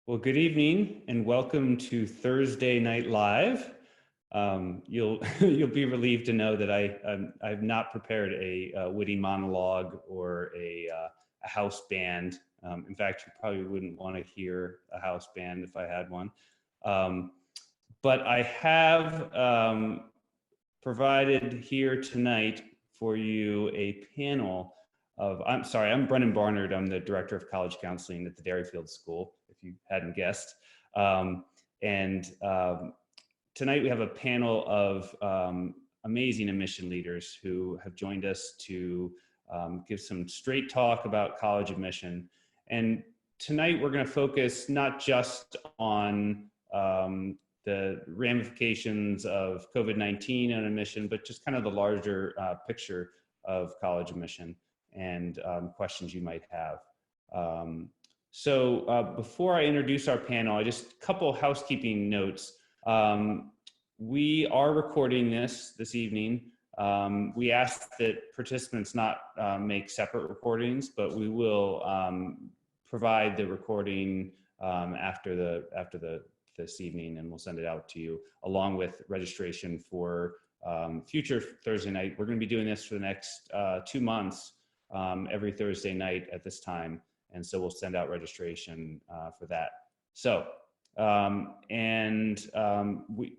Well, good evening and welcome to Thursday Night Live. You'll you'll be relieved to know that I've not prepared a witty monologue or a house band. In fact, you probably wouldn't want to hear a house band if I had one. But I have provided here tonight for you a panel of, I'm Brendan Barnard. I'm the Director of College Counseling at the Derryfield School, if you hadn't guessed. Tonight we have a panel of amazing admission leaders who have joined us to give some straight talk about college admission. And tonight we're going to focus not just on the ramifications of COVID-19 on admission, but just kind of the larger picture of college admission and questions you might have. Before I introduce our panel, just a couple housekeeping notes. We are recording this evening. We ask that participants not make separate recordings, but we will provide the recording after this evening, and we'll send it out to you along with registration for future Thursday night. We're going to be doing this for the next 2 months, every Thursday night at this time. And so we'll send out registration for that. So,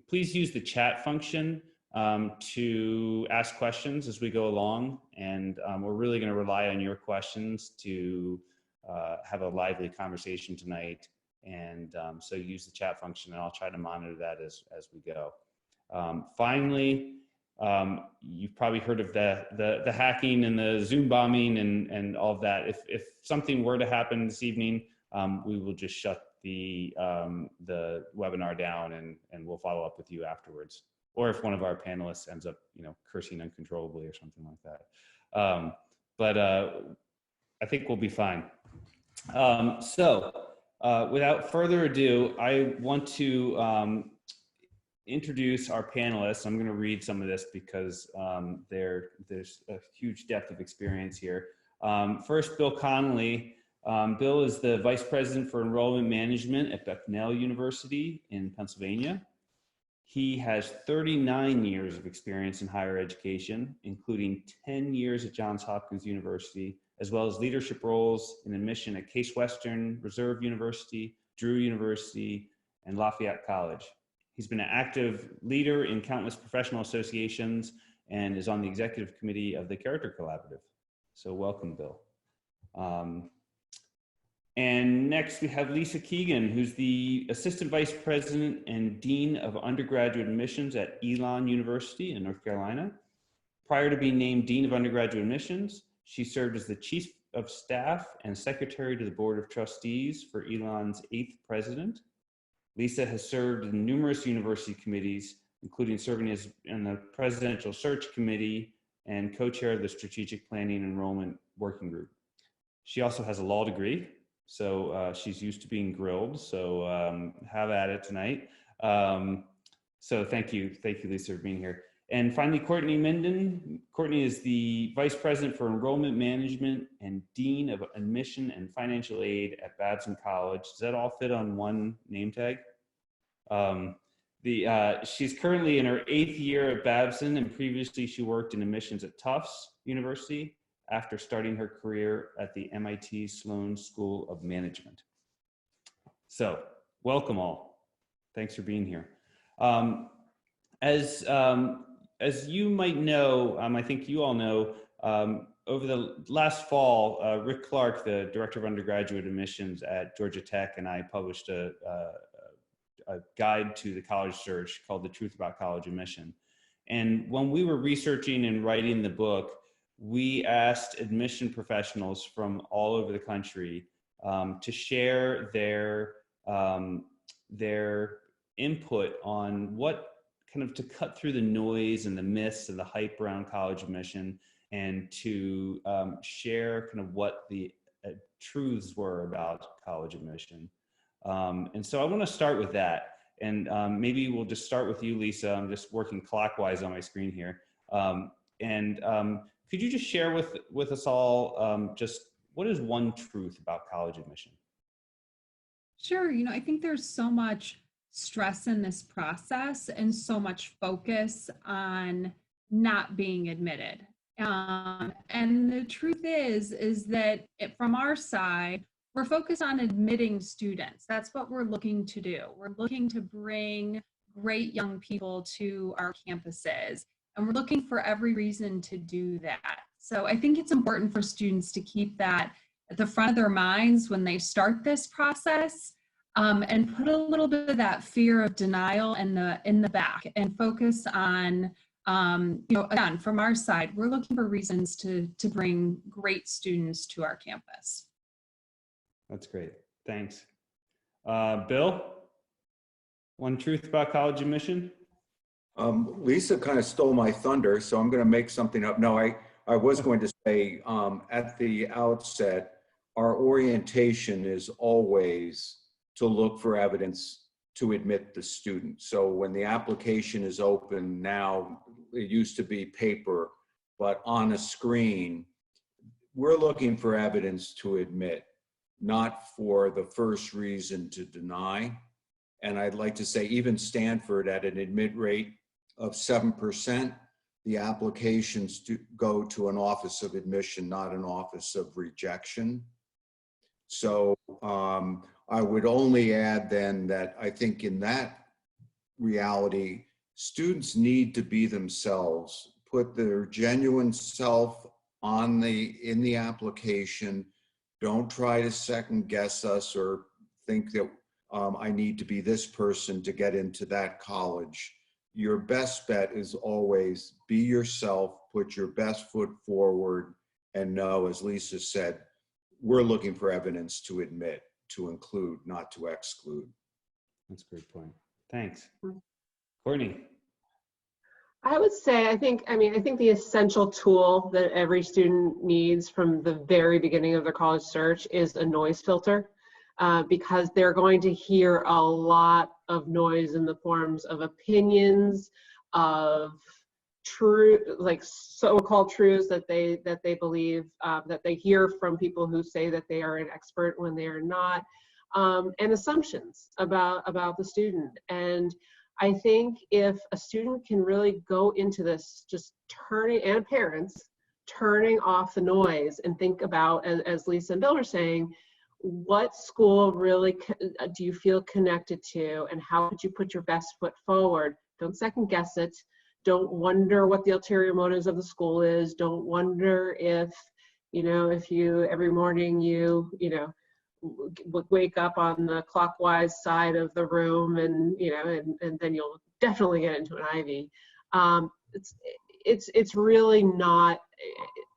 please use the chat function to ask questions as we go along. And we're really going to rely on your questions to have a lively conversation tonight. And so use the chat function, and I'll try to monitor that as we go. Finally, you've probably heard of the hacking and the Zoom bombing and all of that. If something were to happen this evening, we will just shut the webinar down and we'll follow up with you afterwards. Or if one of our panelists ends up, cursing uncontrollably or something like that. But I think we'll be fine. Without further ado, I want to introduce our panelists. I'm going to read some of this because there's a huge depth of experience here. First, Bill Conley. Bill is the Vice President for Enrollment Management at Bucknell University in Pennsylvania. He has 39 years of experience in higher education, including 10 years at Johns Hopkins University, as well as leadership roles in admission at Case Western Reserve University, Drew University, and Lafayette College. He's been an active leader in countless professional associations and is on the executive committee of the Character Collaborative. So welcome, Bill. And next we have Lisa Keegan, who's the Assistant Vice President and Dean of Undergraduate Admissions at Elon University in North Carolina. Prior to being named Dean of Undergraduate Admissions, she served as the Chief of Staff and Secretary to the Board of Trustees for Elon's 8th president. Lisa has served in numerous university committees, including serving as in the Presidential Search Committee and co-chair of the Strategic Planning and Enrollment Working Group. She also has a law degree, so she's used to being grilled, so have at it tonight. So thank you, Lisa, for being here. And finally, Courtney Minden. Courtney is the Vice President for Enrollment Management and Dean of Admission and Financial Aid at Babson College. Does that all fit on one name tag? She's currently in her 8th year at Babson, and previously she worked in admissions at Tufts University after starting her career at the MIT Sloan School of Management. So, welcome all. Thanks for being here. As you might know, I think you all know, over the last fall, Rick Clark, the Director of Undergraduate Admissions at Georgia Tech, and I published a guide to the college search called The Truth About College Admission. And when we were researching and writing the book, we asked admission professionals from all over the country to share their input on what kind of to cut through the noise and the myths and the hype around college admission, and to share kind of what the truths were about college admission. And so I want to start with that. And maybe we'll just start with you, Lisa. I'm just working clockwise on my screen here. Could you just share with us all just what is one truth about college admission? Sure. I think there's so much stress in this process and so much focus on not being admitted. And the truth is that from our side, we're focused on admitting students. That's what we're looking to do. We're looking to bring great young people to our campuses, and we're looking for every reason to do that. So I think it's important for students to keep that at the front of their minds when they start this process, and put a little bit of that fear of denial in the back and focus on, again, from our side, we're looking for reasons to bring great students to our campus. That's great. Thanks. Bill, one truth about college admission? Lisa kind of stole my thunder, so I'm going to make something up. No, I was going to say at the outset, our orientation is always to look for evidence to admit the student. So when the application is open now, it used to be paper, but on a screen, we're looking for evidence to admit, not for the first reason to deny. And I'd like to say even Stanford at an admit rate of 7%, the applications go to an office of admission, not an office of rejection. So I would only add then that I think in that reality, students need to be themselves, put their genuine self in the application. Don't try to second guess us or think that I need to be this person to get into that college. Your best bet is always be yourself, put your best foot forward, and know, as Lisa said, we're looking for evidence to admit, to include, not to exclude. That's a great point. Thanks. Courtney. I would say, I think the essential tool that every student needs from the very beginning of their college search is a noise filter, because they're going to hear a lot of noise in the forms of opinions, of true, like so-called truths that they believe, that they hear from people who say that they are an expert when they are not, and assumptions about the student. And I think if a student can really go into this, just and parents, turning off the noise and think about, as Lisa and Bill are saying, what school really do you feel connected to, and how could you put your best foot forward? Don't second guess it. Don't wonder what the ulterior motives of the school is. Don't wonder if you every morning you wake up on the clockwise side of the room, and then you'll definitely get into an Ivy. It's really not.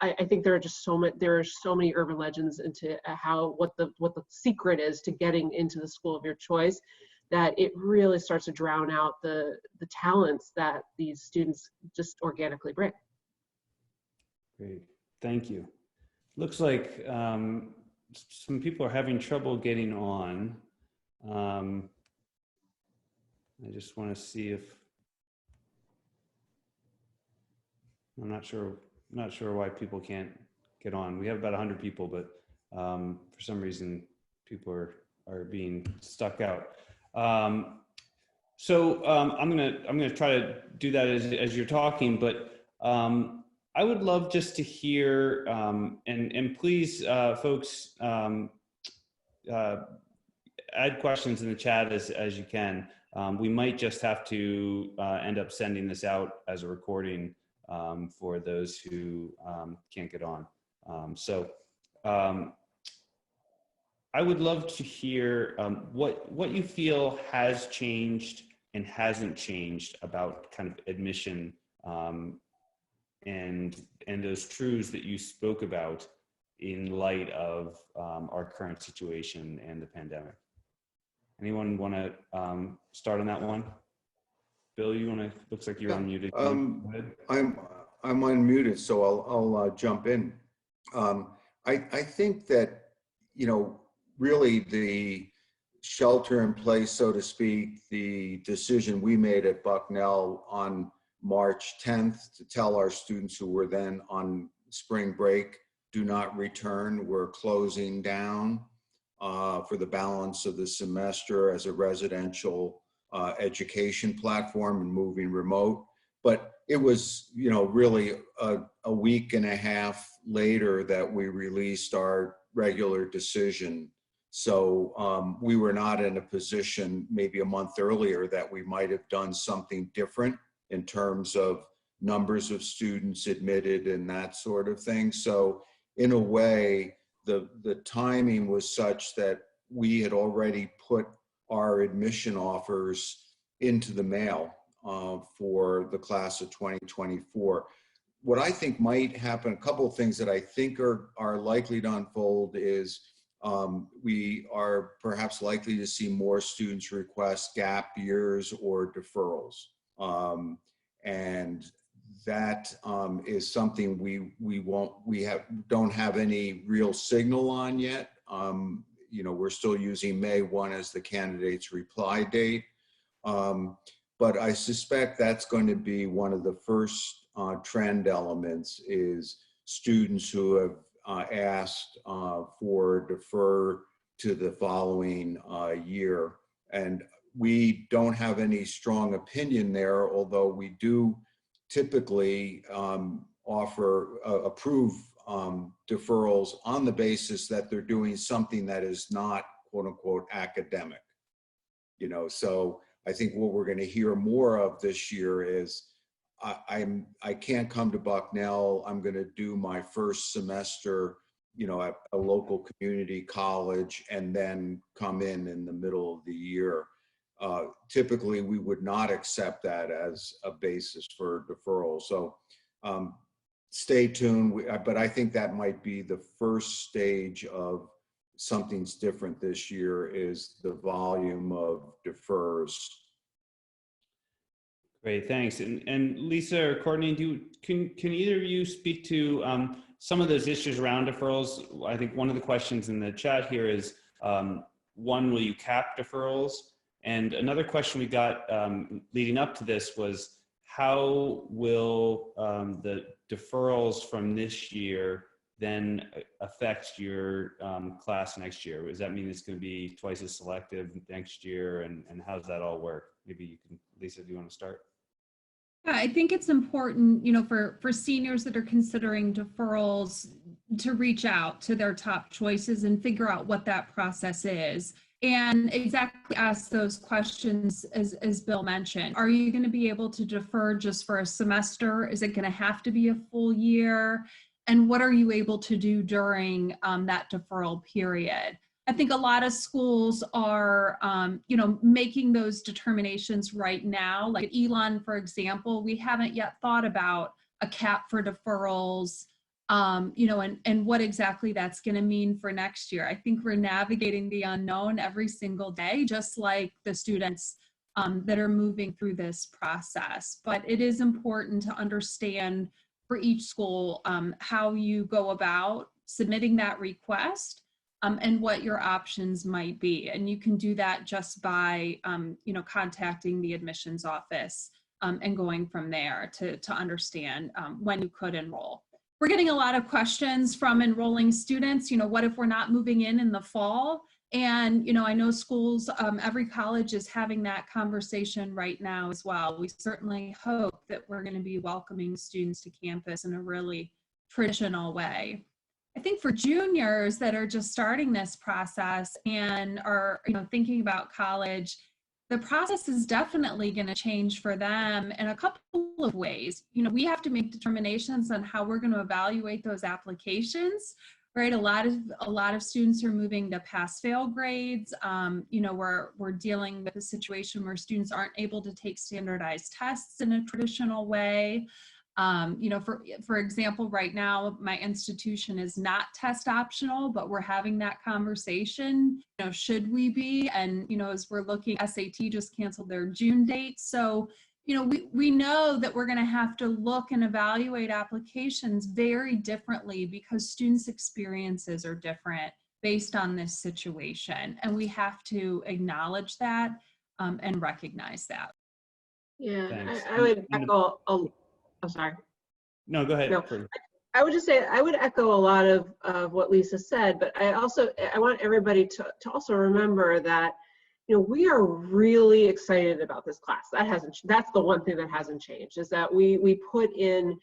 I think there are so many urban legends into what the secret is to getting into the school of your choice, that it really starts to drown out the talents that these students just organically bring. Great, thank you. Looks like some people are having trouble getting on. I just want to see if, I'm not sure why people can't get on. We have about 100 people, but for some reason people are being stuck out. So I'm gonna try to do that as you're talking, but I would love just to hear, and please, folks, add questions in the chat as you can. We might just have to end up sending this out as a recording for those who can't get on. I would love to hear what you feel has changed and hasn't changed about kind of admission, and those truths that you spoke about in light of our current situation and the pandemic. Anyone want to start on that one? Bill, you want to? Looks like you're unmuted. Go ahead. I'm unmuted, so I'll jump in. I think that really the shelter in place, so to speak, the decision we made at Bucknell on March 10th to tell our students who were then on spring break, do not return, we're closing down. for the balance of the semester as a residential education platform and moving remote. But it was, you know, really a week and a half later that we released our regular decision. So we were not in a position maybe a month earlier that we might have done something different in terms of numbers of students admitted and that sort of thing. So in a way, the timing was such that we had already put our admission offers into the mail for the class of 2024. What I think might happen, a couple of things that I think are likely to unfold is we are perhaps likely to see more students request gap years or deferrals. And that is something we don't have any real signal on yet. You know, we're still using May 1 as the candidate's reply date. But I suspect that's going to be one of the first trend elements is students who have asked for defer to the following year. And we don't have any strong opinion there, although we do typically approve deferrals on the basis that they're doing something that is not quote unquote academic. You know, so I think what we're going to hear more of this year is I can't come to Bucknell. I'm going to do my first semester, you know, at a local community college and then come in the middle of the year. Typically, we would not accept that as a basis for deferral. So stay tuned. But I think that might be the first stage of something's different this year is the volume of defers. Great, thanks. And Lisa or Courtney, can either of you speak to some of those issues around deferrals? I think one of the questions in the chat here is, one, will you cap deferrals? And another question we got leading up to this was, how will the deferrals from this year then affect your class next year? Does that mean it's going to be twice as selective next year? And how does that all work? Maybe you can, Lisa, do you want to start? Yeah, I think it's important, you know, for seniors that are considering deferrals to reach out to their top choices and figure out what that process is. And exactly ask those questions as Bill mentioned. Are you going to be able to defer just for a semester? Is it going to have to be a full year? And what are you able to do during that deferral period? I think a lot of schools are, you know, making those determinations right now. Like at Elon, for example, we haven't yet thought about a cap for deferrals, you know, and what exactly that's going to mean for next year. I think we're navigating the unknown every single day, just like the students that are moving through this process. But it is important to understand for each school how you go about submitting that request. And what your options might be. And you can do that just by, you know, contacting the admissions office and going from there to understand when you could enroll. We're getting a lot of questions from enrolling students, you know, what if we're not moving in the fall? And, you know, I know schools, every college is having that conversation right now as well. We certainly hope that we're going to be welcoming students to campus in a really traditional way. I think for juniors that are just starting this process and are, you know, thinking about college, the process is definitely going to change for them in a couple of ways. You know, we have to make determinations on how we're going to evaluate those applications, right? A lot of students are moving to pass-fail grades. You know, we're dealing with a situation where students aren't able to take standardized tests in a traditional way. You know, for example, right now, my institution is not test optional, but we're having that conversation, you know, should we be? And, you know, as we're looking, SAT just canceled their June date. So, you know, we know that we're going to have to look and evaluate applications very differently because students' experiences are different based on this situation. And we have to acknowledge that and recognize that. Yeah, I would echo, oh, sorry. No, go ahead. No, I would just say, I would echo a lot of what Lisa said, but I want everybody to also remember that, we are really excited about this class. That's the one thing that hasn't changed, is that we put in,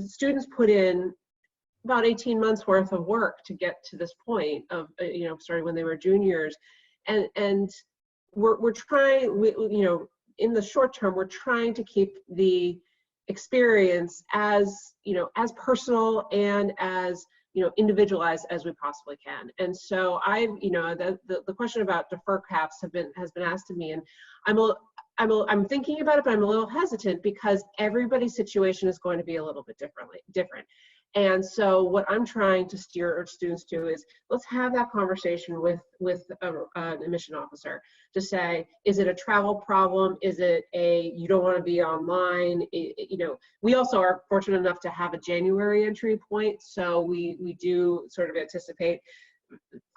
students put in about 18 months worth of work to get to this point of, starting when they were juniors. And we're trying, in the short term, we're trying to keep the experience as personal and as individualized as we possibly can. And so the question about defer caps has been asked to me, and I'm thinking about it, but I'm a little hesitant because everybody's situation is going to be a little bit different. And so what I'm trying to steer our students to is, let's have that conversation with an admission officer to say, is it a travel problem? Is it you don't want to be online? We also are fortunate enough to have a January entry point. So we do sort of anticipate,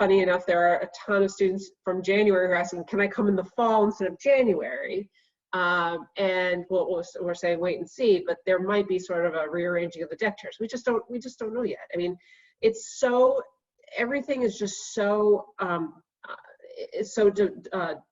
funny enough, there are a ton of students from January who are asking, can I come in the fall instead of January? And we're saying wait and see, but there might be sort of a rearranging of the deck chairs. We just don't know yet. I mean, everything is just so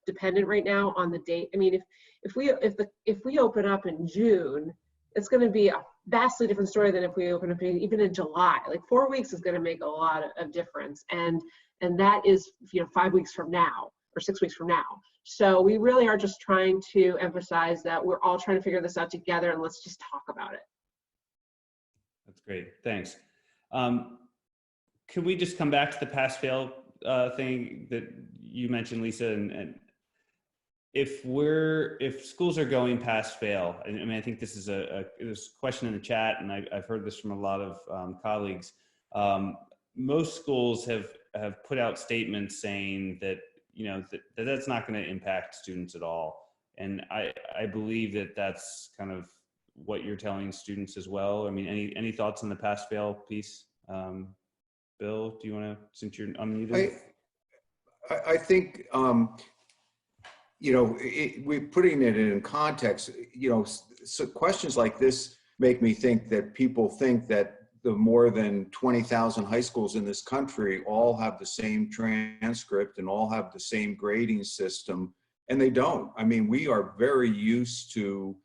dependent right now on the date. I mean, if we open up in June, it's going to be a vastly different story than if we open up even in July. Like 4 weeks is going to make a lot of difference, and that is 5 weeks from now or 6 weeks from now. So we really are just trying to emphasize that we're all trying to figure this out together, and let's just talk about it. That's great. Thanks. Could we just come back to the pass-fail thing that you mentioned, Lisa? And if schools are going pass-fail, I mean, I think this is there's a question in the chat, and I've heard this from a lot of colleagues. Most schools have put out statements saying that that's not going to impact students at all. And I believe that that's kind of what you're telling students as well. I mean, any thoughts on the pass-fail piece? Bill, do you want to, since you're unmuted? I think, we're putting it in context, so questions like this make me think that people think that the more than 20,000 high schools in this country all have the same transcript and all have the same grading system, and they don't. I mean, we are very used to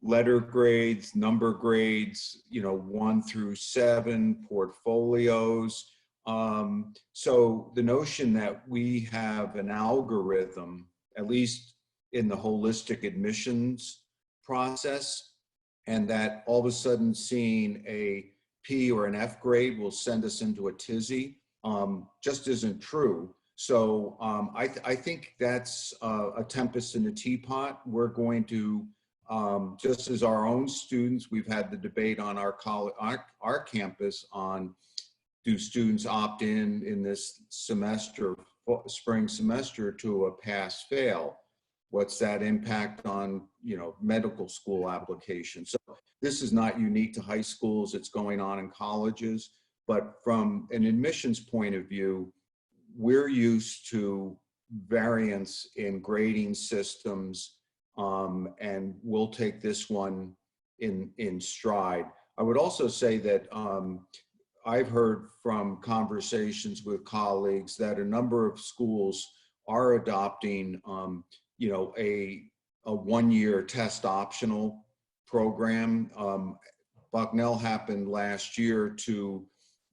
letter grades, number grades, 1 through 7, portfolios. So the notion that we have an algorithm, at least in the holistic admissions process, and that all of a sudden seeing a P or an F grade will send us into a tizzy, just isn't true. So I think that's a tempest in a teapot. We're going to, just as our own students, we've had the debate on our campus on, do students opt in this semester, spring semester, to a pass-fail? What's that impact on, medical school applications? So this is not unique to high schools. It's going on in colleges. But from an admissions point of view, we're used to variance in grading systems, and we'll take this one in stride. I would also say that I've heard from conversations with colleagues that a number of schools are adopting a 1-year test optional program. Bucknell happened last year to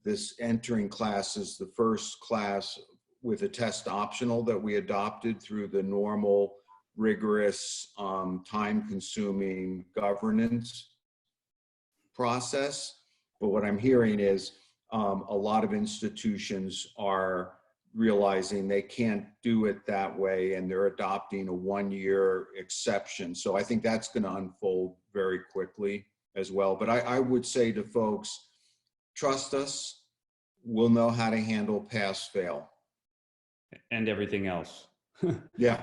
this entering classes, the first class with a test optional that we adopted through the normal, rigorous, time-consuming governance process. But what I'm hearing is a lot of institutions are realizing they can't do it that way, and they're adopting a 1-year exception. So I think that's going to unfold very quickly as well. But I would say to folks, trust us, we'll know how to handle pass-fail. And everything else. Yeah.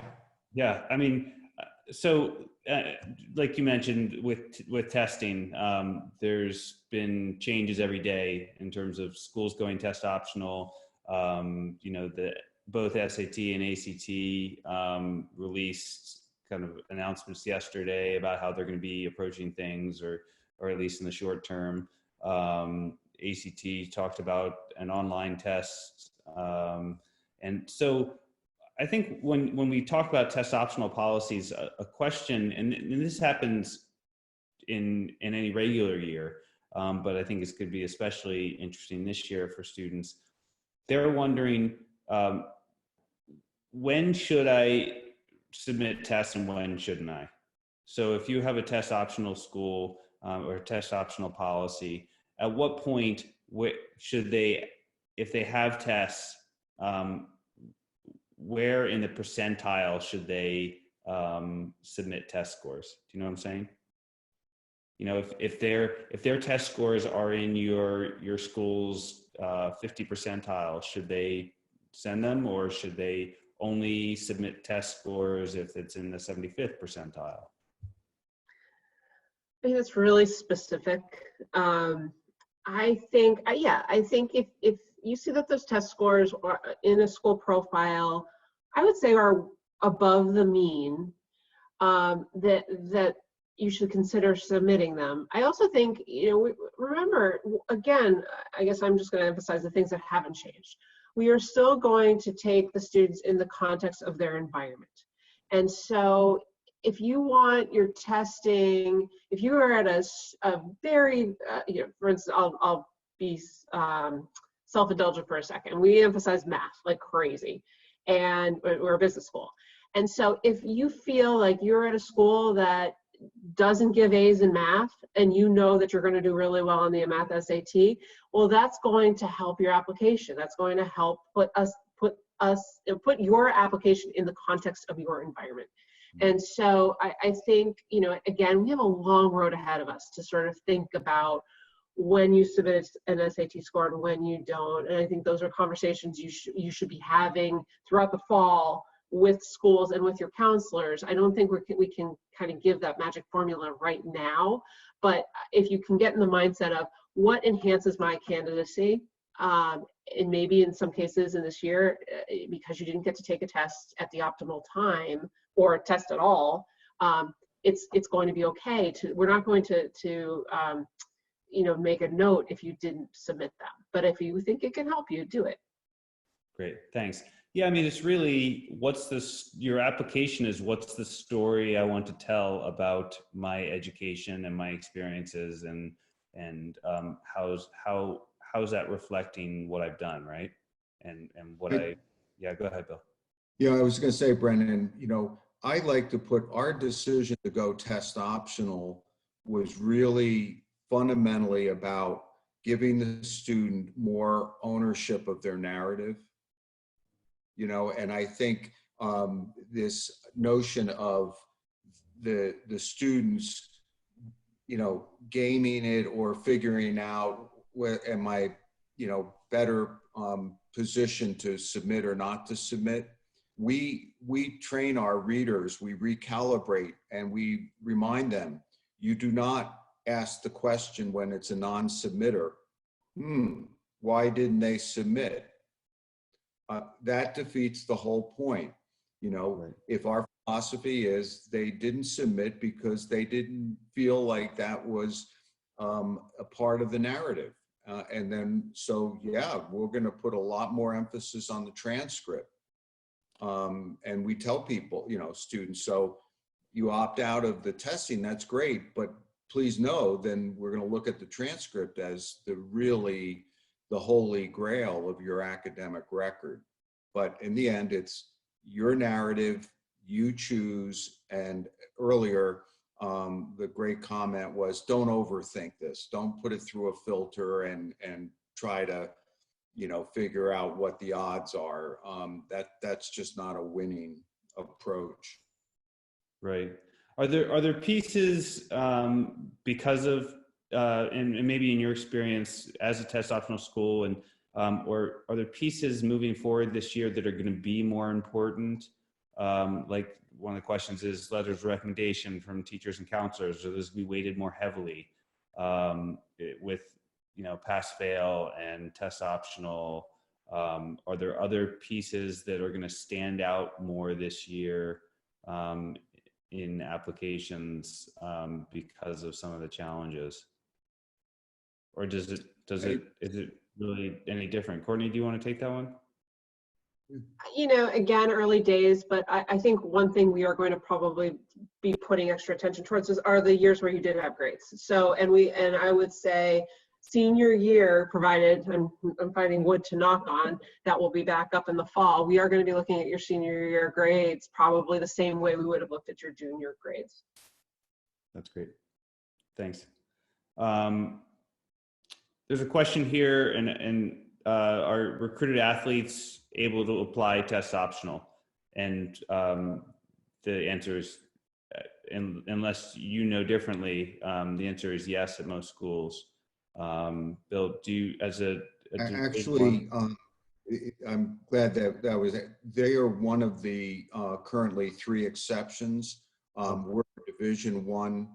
Yeah, I mean, so like you mentioned with testing, there's been changes every day in terms of schools going test optional. Both SAT and ACT released kind of announcements yesterday about how they're going to be approaching things, or or at least in the short term. ACT talked about an online test. And so I think when we talk about test optional policies, a question, and this happens in any regular year, but I think this could be especially interesting this year for students. They're wondering, when should I submit tests and when shouldn't I? So if you have a test optional school or a test optional policy, at what point should they, if they have tests, where in the percentile should they submit test scores? Do you know what I'm saying? You know, if their test scores are in your school's 50 percentile, should they send them, or should they only submit test scores if it's in the 75th percentile? I think that's really specific. I think if you see that those test scores are in a school profile, I would say are above the mean, that you should consider submitting them. I also think, remember, again, I guess I'm just going to emphasize the things that haven't changed. We are still going to take the students in the context of their environment. And so if you want your testing, if you are at a very, for instance, I'll be self-indulgent for a second. We emphasize math like crazy, and we're a business school. And so if you feel like you're at a school that doesn't give A's in math, and you know that you're going to do really well on the math SAT, well, that's going to help your application. That's going to help put your application in the context of your environment. And so I think, again, we have a long road ahead of us to sort of think about when you submit an SAT score and when you don't. And I think those are conversations you should be having throughout the fall with schools and with your counselors. I don't think we can kind of give that magic formula right now, but if you can get in the mindset of what enhances my candidacy, and maybe in some cases in this year, because you didn't get to take a test at the optimal time or a test at all, it's going to be okay. We're not going to make a note if you didn't submit them, but if you think it can help you, do it. Great, thanks. Yeah, I mean, it's really, your application is what's the story I want to tell about my education and my experiences, and how's that reflecting what I've done, right? And what yeah, go ahead, Bill. Yeah, I was going to say, Brendan, I like to put our decision to go test optional was really fundamentally about giving the student more ownership of their narrative. And I think this notion of the students, gaming it or figuring out where am I, better positioned to submit or not to submit. We train our readers, we recalibrate, and we remind them, you do not ask the question when it's a non-submitter, why didn't they submit? That defeats the whole point. Right. If our philosophy is they didn't submit because they didn't feel like that was a part of the narrative. And then, so yeah, we're going to put a lot more emphasis on the transcript. And we tell people, students, so you opt out of the testing, that's great, but please know, then we're going to look at the transcript as the holy grail of your academic record. But in the end, it's your narrative, you choose. And earlier, the great comment was, don't overthink this. Don't put it through a filter and try to, figure out what the odds are. That's just not a winning approach. Right. Are there pieces because of and maybe in your experience as a test optional school, and or are there pieces moving forward this year that are going to be more important? Like one of the questions is letters of recommendation from teachers and counselors. Are those going to be weighted more heavily with pass fail and test optional? Are there other pieces that are going to stand out more this year in applications because of some of the challenges? Or is it really any different? Courtney, do you want to take that one? You know, again, early days, but I think one thing we are going to probably be putting extra attention towards are the years where you did have grades. So, and I would say senior year, provided I'm finding wood to knock on, that will be back up in the fall. We are going to be looking at your senior year grades probably the same way we would have looked at your junior grades. That's great. Thanks. There's a question here, and are recruited athletes able to apply test optional? And the answer is, unless you know differently, the answer is yes at most schools. Bill, do you, as a actually, I'm glad that was, they are one of the currently 3 exceptions. We're a Division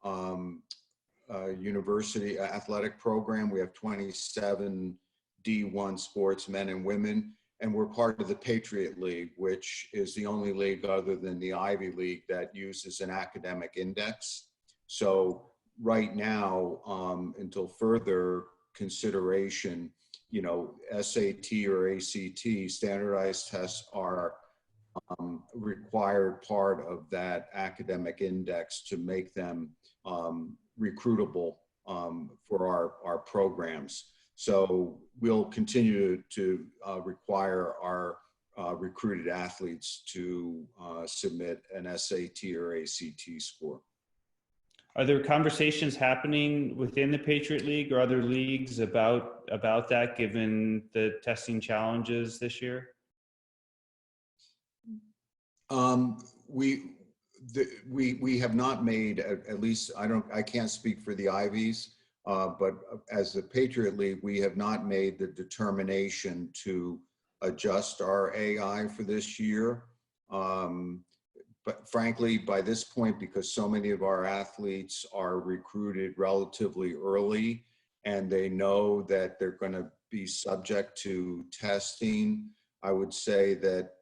I university athletic program. We have 27 D1 sports, men and women, and we're part of the Patriot League, which is the only league other than the Ivy League that uses an academic index. So right now, until further consideration, you know, SAT or ACT, standardized tests are required part of that academic index to make them recruitable for our programs. So we'll continue to require our recruited athletes to submit an SAT or ACT score. Are there conversations happening within the Patriot League or other leagues about that, given the testing challenges this year? We have not made, at least I can't speak for the Ivies, but as the Patriot League, we have not made the determination to adjust our AI for this year. But frankly, by this point, because so many of our athletes are recruited relatively early and they know that they're going to be subject to testing, I would say that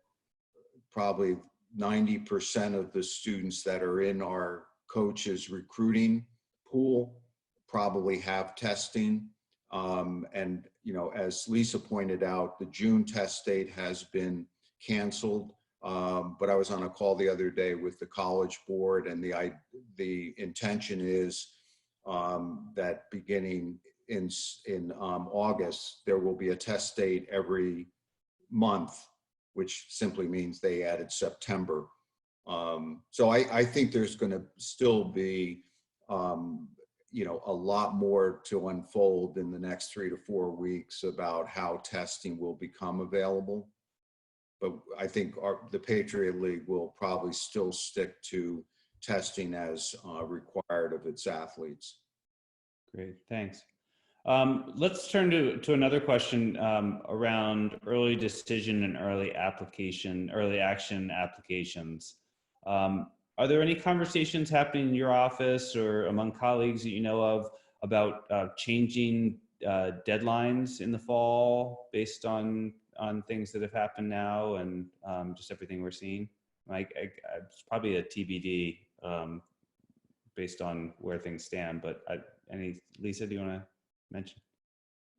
probably 90% of the students that are in our coaches recruiting pool probably have testing. And, you know, as Lisa pointed out, the June test date has been canceled. But I was on a call the other day with the college board, and the intention is that beginning in August, there will be a test date every month, which simply means they added September. So I think there's going to still be, you know, a lot more to unfold in the next 3 to 4 weeks about how testing will become available. But I think the Patriot League will probably still stick to testing as required of its athletes. Great, thanks. Let's turn to another question around early decision and early action applications. Are there any conversations happening in your office or among colleagues that you know of about changing deadlines in the fall based on things that have happened now and just everything we're seeing? It's probably a TBD based on where things stand, but Lisa, do you want to mention?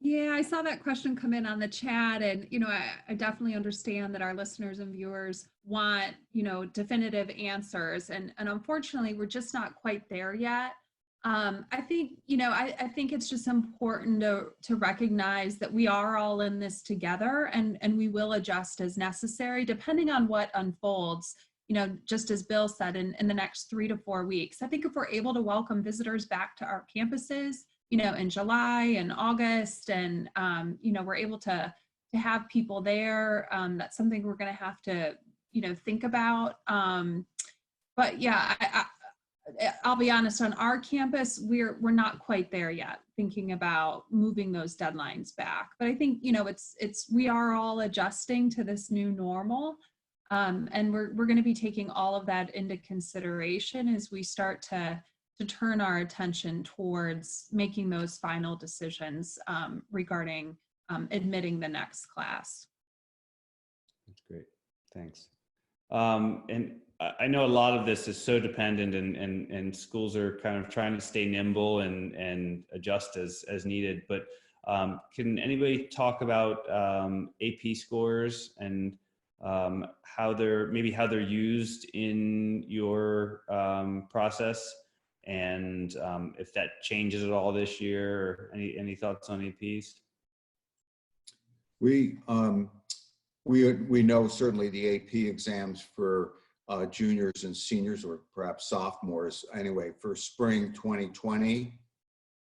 Yeah, I saw that question come in on the chat, and you know, I definitely understand that our listeners and viewers want, you know, definitive answers, and unfortunately, we're just not quite there yet. I think, you know, I think it's just important to recognize that we are all in this together, and we will adjust as necessary depending on what unfolds. You know, just as Bill said, in the next 3 to 4 weeks. I think if we're able to welcome visitors back to our campuses, you know, in July and August, and you know, we're able to have people there, that's something we're going to have to, you know, think about. But yeah, I'll be honest, on our campus, we're not quite there yet, thinking about moving those deadlines back. But I think, you know, we are all adjusting to this new normal. And we're going to be taking all of that into consideration as we start to turn our attention towards making those final decisions regarding admitting the next class. That's great. Thanks. And I know a lot of this is so dependent, and schools are kind of trying to stay nimble and adjust as needed. But can anybody talk about AP scores and how they're used in your process, and if that changes at all this year? Or any thoughts on APs? We know certainly the AP exams for juniors and seniors, or perhaps sophomores anyway, for spring 2020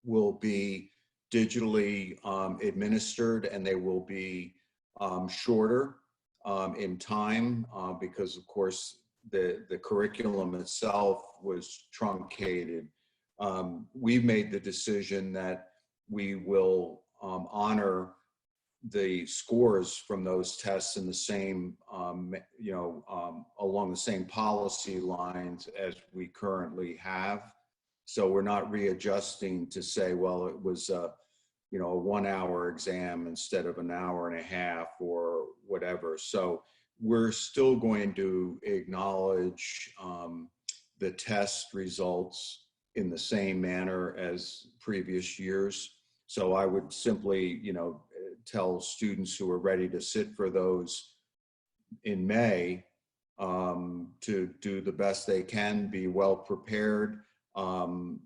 will be digitally administered, and they will be shorter in time because, of course, the curriculum itself was truncated. We've made the decision that we will honor the scores from those tests in the same, along the same policy lines as we currently have. So we're not readjusting to say, well, it was a 1 hour exam instead of an hour and a half or whatever. So we're still going to acknowledge the test results in the same manner as previous years. So I would simply, tell students who are ready to sit for those in May to do the best they can, be well prepared. And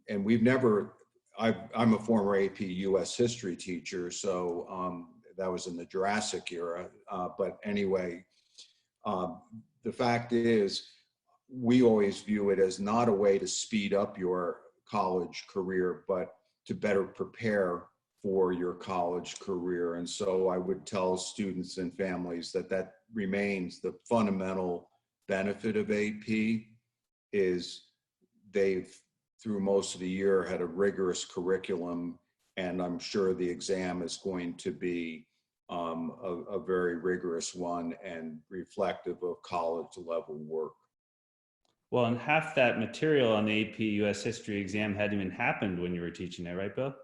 I'm a former AP US history teacher, so that was in the Jurassic era. But anyway, the fact is, we always view it as not a way to speed up your college career, but to better prepare for your college career. And so I would tell students and families that remains the fundamental benefit of AP, is they've, through most of the year, had a rigorous curriculum, and I'm sure the exam is going to be a very rigorous one and reflective of college level work. Well, and half that material on the AP US history exam hadn't even happened when you were teaching it, right, Bill?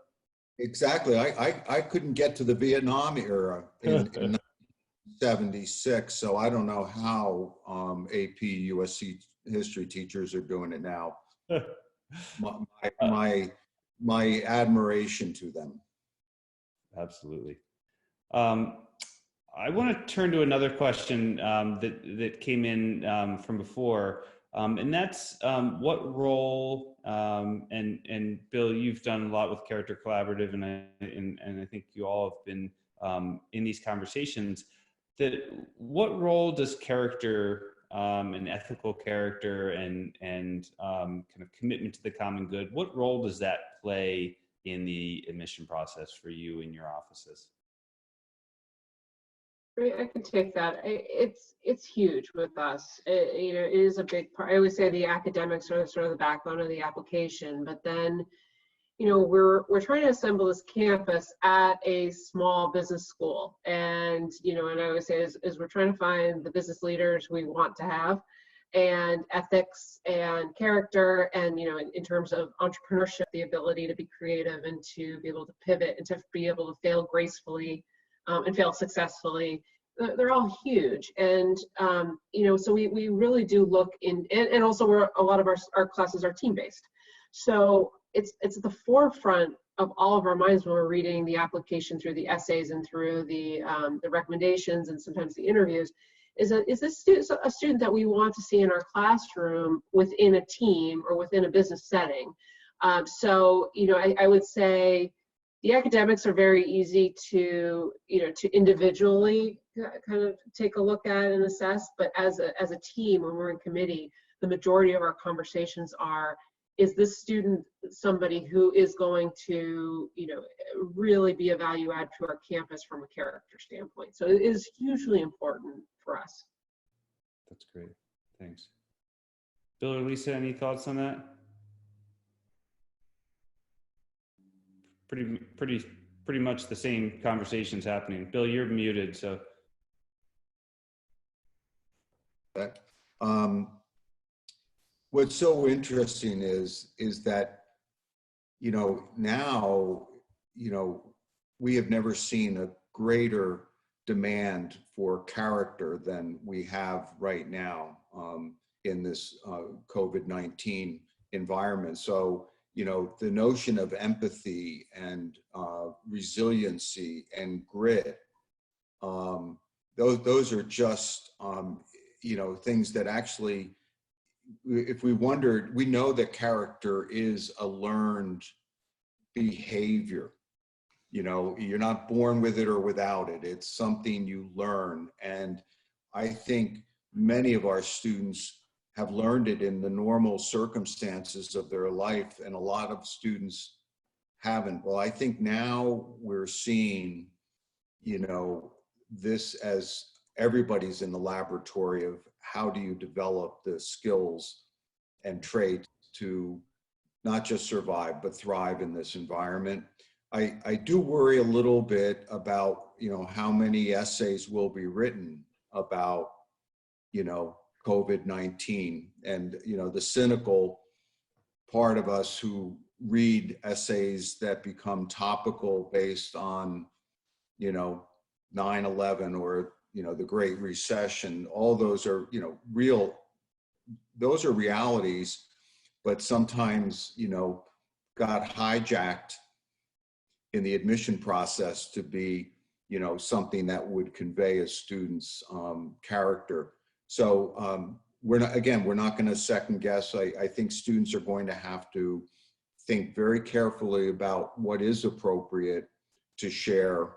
Exactly. I couldn't get to the Vietnam era in 1976, so I don't know how AP USC history teachers are doing it now. My admiration to them. Absolutely. I want to turn to another question that came in from before, and that's what role, and Bill, you've done a lot with Character Collaborative, and I think you all have been in these conversations, that what role does character and ethical character and kind of commitment to the common good, what role does that play in the admission process for you in your offices? I can take that. It's huge with us. It is a big part. I always say the academics are sort of the backbone of the application, but then, we're trying to assemble this campus at a small business school, and and I always say is we're trying to find the business leaders we want to have, and ethics and character, and in terms of entrepreneurship, the ability to be creative and to be able to pivot and to be able to fail gracefully and fail successfully. They're all huge. And so we really do look in, and also a lot of our classes are team-based, so it's at the forefront of all of our minds when we're reading the application through the essays and through the recommendations and sometimes the interviews. Is this a student that we want to see in our classroom within a team or within a business setting? So I would say the academics are very easy to individually kind of take a look at and assess, but as a team, when we're in committee, the majority of our conversations are, is this student somebody who is going to really be a value add to our campus from a character standpoint? So it is hugely important for us. That's great. Thanks. Bill or Lisa, any thoughts on that? Pretty much the same conversations happening. Bill, you're muted, so. What's so interesting is that, now, we have never seen a greater demand for character than we have right now. in this COVID-19 environment. So, you know, the notion of empathy and resiliency and grit, those are just, you know, things that actually, if we wondered, we know that character is a learned behavior. You know, you're not born with it or without it. It's something you learn. And I think many of our students have learned it in the normal circumstances of their life, and a lot of students haven't. Well, I think now we're seeing, you know, this as everybody's in the laboratory of how do you develop the skills and traits to not just survive, but thrive in this environment. I do worry a little bit about, you know, how many essays will be written about, you know, COVID-19, and, you know, the cynical part of us who read essays that become topical based on, you know, 9/11 or, you know, the Great Recession. All those are, you know, those are realities, but sometimes, you know, got hijacked in the admission process to be, you know, something that would convey a student's character. So we're not going to second guess. I think students are going to have to think very carefully about what is appropriate to share,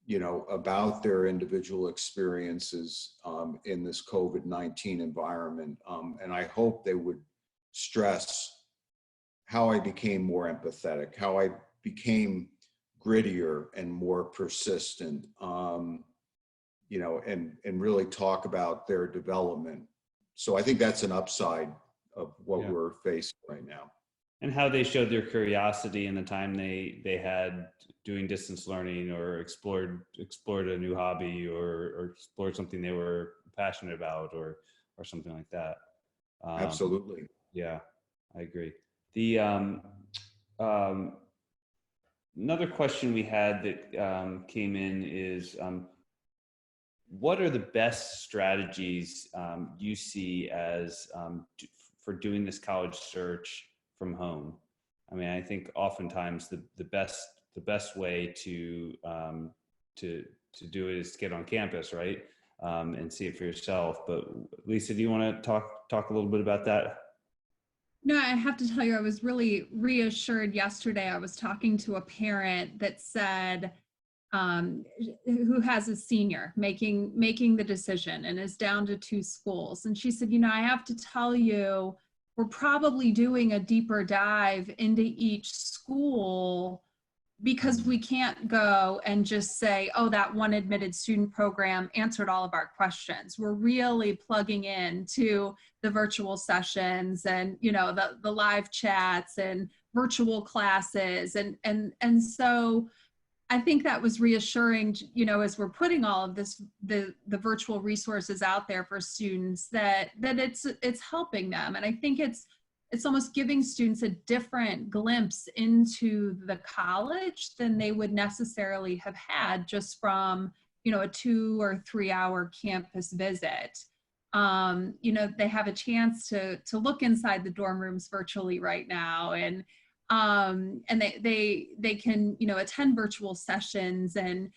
you know, about their individual experiences in this COVID-19 environment. And I hope they would stress how I became more empathetic, how I became grittier and more persistent, you know, and really talk about their development. So I think that's an upside of what we're facing right now. And how they showed their curiosity in the time they had doing distance learning, or explored a new hobby, or explored something they were passionate about, or something like that. Absolutely. Yeah, I agree. The another question we had that came in is, what are the best strategies you see as for doing this college search from home? I mean, I think oftentimes the best way to do it is to get on campus, right, and see it for yourself. But Lisa, do you want to talk a little bit about that? No, I have to tell you, I was really reassured yesterday. I was talking to a parent that said, who has a senior making the decision and is down to 2 schools. And she said, you know, I have to tell you, we're probably doing a deeper dive into each school, because we can't go and just say, oh, that one admitted student program answered all of our questions. We're really plugging into the virtual sessions and, you know, the live chats and virtual classes. And so I think that was reassuring, you know, as we're putting all of this, the virtual resources out there for students, that it's helping them. And I think it's almost giving students a different glimpse into the college than they would necessarily have had just from, you know, a 2 or 3 hour campus visit. You know, they have a chance to look inside the dorm rooms virtually right now, and they can, you know, attend virtual sessions and,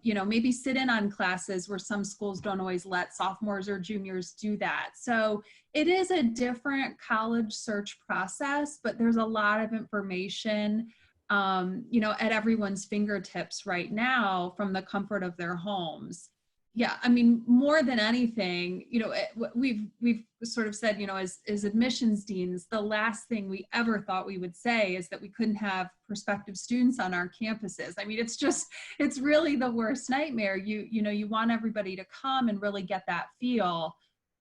you know, maybe sit in on classes where some schools don't always let sophomores or juniors do that. So it is a different college search process, but there's a lot of information, you know, at everyone's fingertips right now from the comfort of their homes. Yeah, I mean, more than anything, you know, we've sort of said, you know, as admissions deans, the last thing we ever thought we would say is that we couldn't have prospective students on our campuses. I mean, it's really the worst nightmare. You know, you want everybody to come and really get that feel,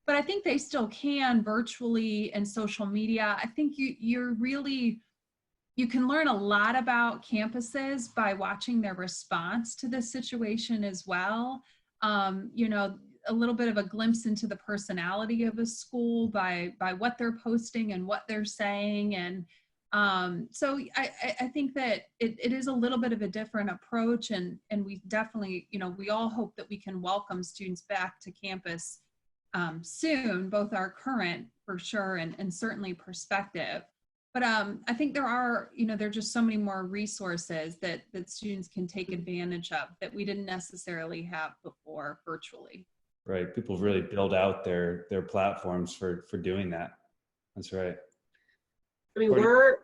but I think they still can virtually and social media. I think you can learn a lot about campuses by watching their response to this situation as well. You know, a little bit of a glimpse into the personality of a school by what they're posting and what they're saying. And so I think that it is a little bit of a different approach, and we definitely, you know, we all hope that we can welcome students back to campus soon, both our current for sure and certainly prospective. But I think there are, there are just so many more resources that students can take advantage of that we didn't necessarily have before virtually. Right. People really build out their platforms for doing that. That's right. I mean, we're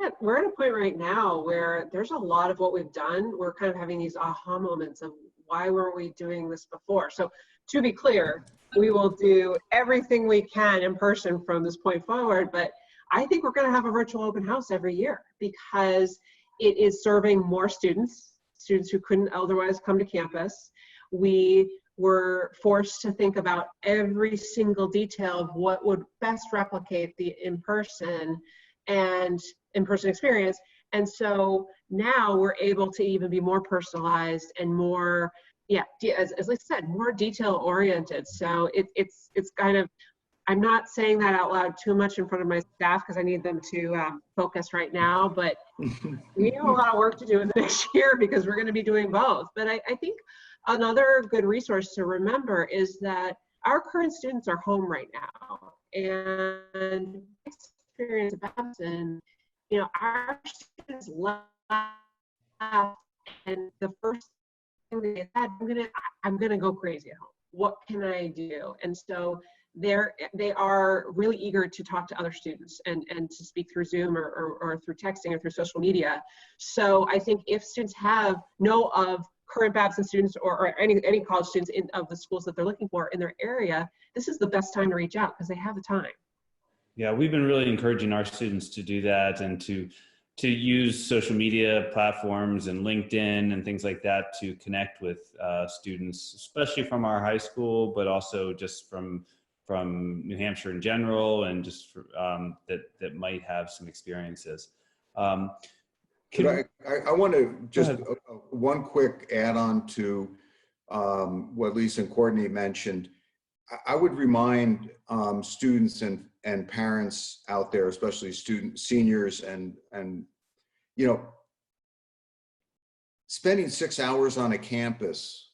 at a point right now where there's a lot of what we've done. We're kind of having these aha moments of why weren't we doing this before? So to be clear, we will do everything we can in person from this point forward, but I think we're going to have a virtual open house every year because it is serving more students who couldn't otherwise come to campus. We were forced to think about every single detail of what would best replicate the in-person experience. And so now we're able to even be more personalized and more, as Lisa said, more detail oriented. So it's kind of, I'm not saying that out loud too much in front of my staff because I need them to focus right now, but we have a lot of work to do in the next year because we're going to be doing both. But I think another good resource to remember is that our current students are home right now. And experience at Babson, our students left and the first thing they said, I'm gonna go crazy at home. What can I do? And so they are really eager to talk to other students and to speak through Zoom or through texting or through social media. So I think if students know of current Babson students or any college students of the schools that they're looking for in their area, this is the best time to reach out because they have the time. Yeah, we've been really encouraging our students to do that and to use social media platforms and LinkedIn and things like that to connect with students, especially from our high school, but also just from New Hampshire in general, and just that might have some experiences. I want to just one quick add-on to what Lisa and Courtney mentioned. I would remind students and parents out there, especially seniors, and spending 6 hours on a campus,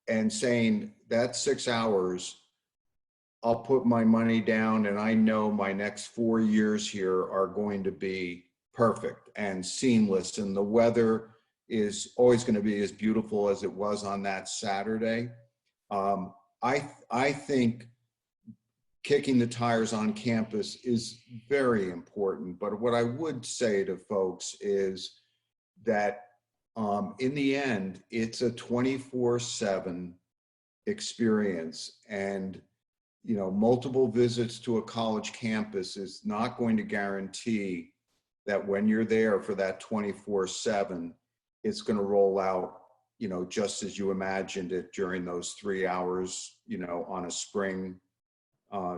and saying that 6 hours, I'll put my money down and I know my next 4 years here are going to be perfect and seamless, and the weather is always going to be as beautiful as it was on that Saturday. I think kicking the tires on campus is very important. But what I would say to folks is that in the end, it's a 24/7 experience, and multiple visits to a college campus is not going to guarantee that when you're there for that 24/7, it's going to roll out just as you imagined it during those 3 hours, on a spring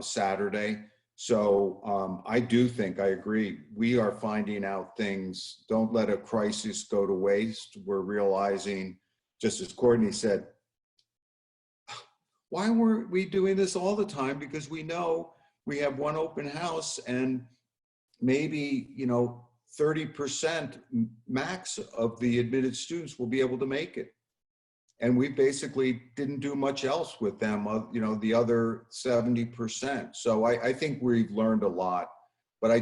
Saturday. So I do think, I agree, we are finding out things. Don't let a crisis go to waste. We're realizing, just as Courtney said, why weren't we doing this all the time? Because we know we have one open house and maybe, 30% max of the admitted students will be able to make it. And we basically didn't do much else with them, the other 70%. So I think we've learned a lot, but I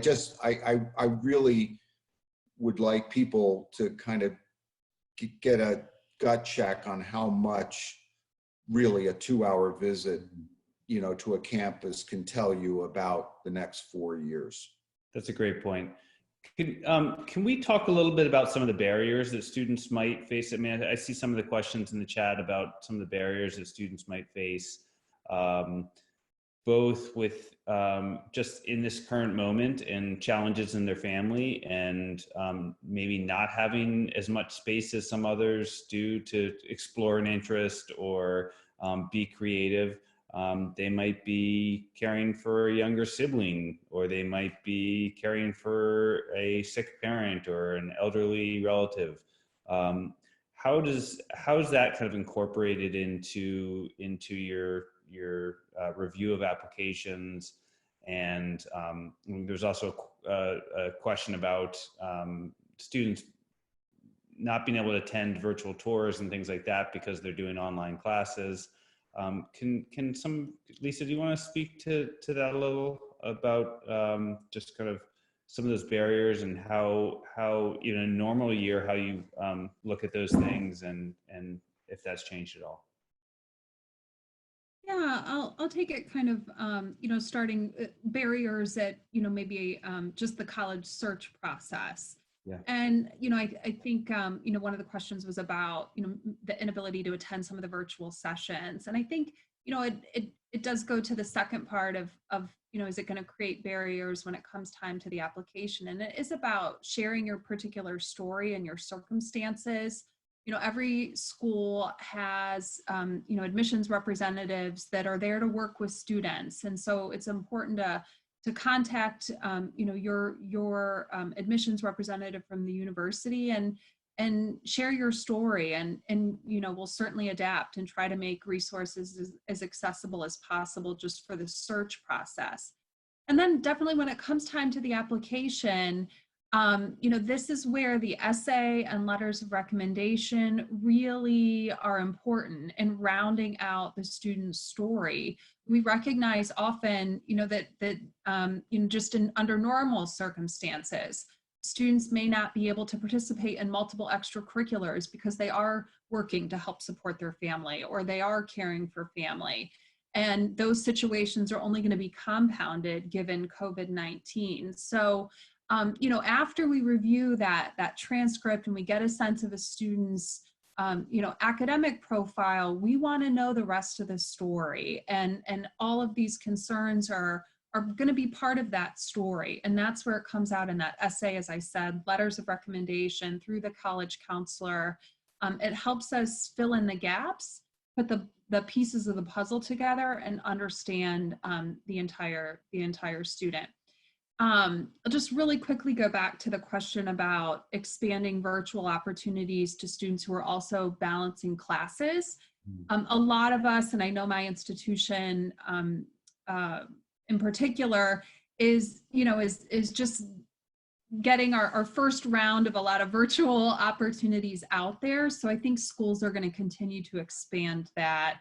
really would like people to kind of get a gut check on how much really a 2-hour visit, to a campus can tell you about the next 4 years. That's a great point. Can we talk a little bit about some of the barriers that students might face? I mean, I see some of the questions in the chat about some of the barriers that students might face, both with just in this current moment and challenges in their family, and maybe not having as much space as some others do to explore an interest or be creative. They might be caring for a younger sibling, or they might be caring for a sick parent or an elderly relative. How is that kind of incorporated into your review of applications? And there's also a question about students not being able to attend virtual tours and things like that because they're doing online classes. Lisa, do you want to speak to that a little about just kind of some of those barriers and how in a normal year, how you look at those things and if that's changed at all? Yeah, I'll take it kind of, starting barriers at, maybe just the college search process. Yeah. And, I think, one of the questions was about, the inability to attend some of the virtual sessions. And I think, it does go to the second part of, is it going to create barriers when it comes time to the application? And it is about sharing your particular story and your circumstances. Every school has, admissions representatives that are there to work with students. And so it's important to contact, your admissions representative from the university and share your story. And we'll certainly adapt and try to make resources as accessible as possible just for the search process. And then definitely when it comes time to the application, this is where the essay and letters of recommendation really are important in rounding out the student's story. We recognize often, that just under normal circumstances, students may not be able to participate in multiple extracurriculars because they are working to help support their family or they are caring for family. And those situations are only going to be compounded given COVID-19. So, after we review that transcript and we get a sense of a student's, academic profile, we want to know the rest of the story. And all of these concerns are going to be part of that story. And that's where it comes out in that essay, as I said, letters of recommendation through the college counselor. It helps us fill in the gaps, put the pieces of the puzzle together and understand the entire student. I'll just really quickly go back to the question about expanding virtual opportunities to students who are also balancing classes. A lot of us, and I know my institution in particular, is just getting our first round of a lot of virtual opportunities out there. So I think schools are going to continue to expand that.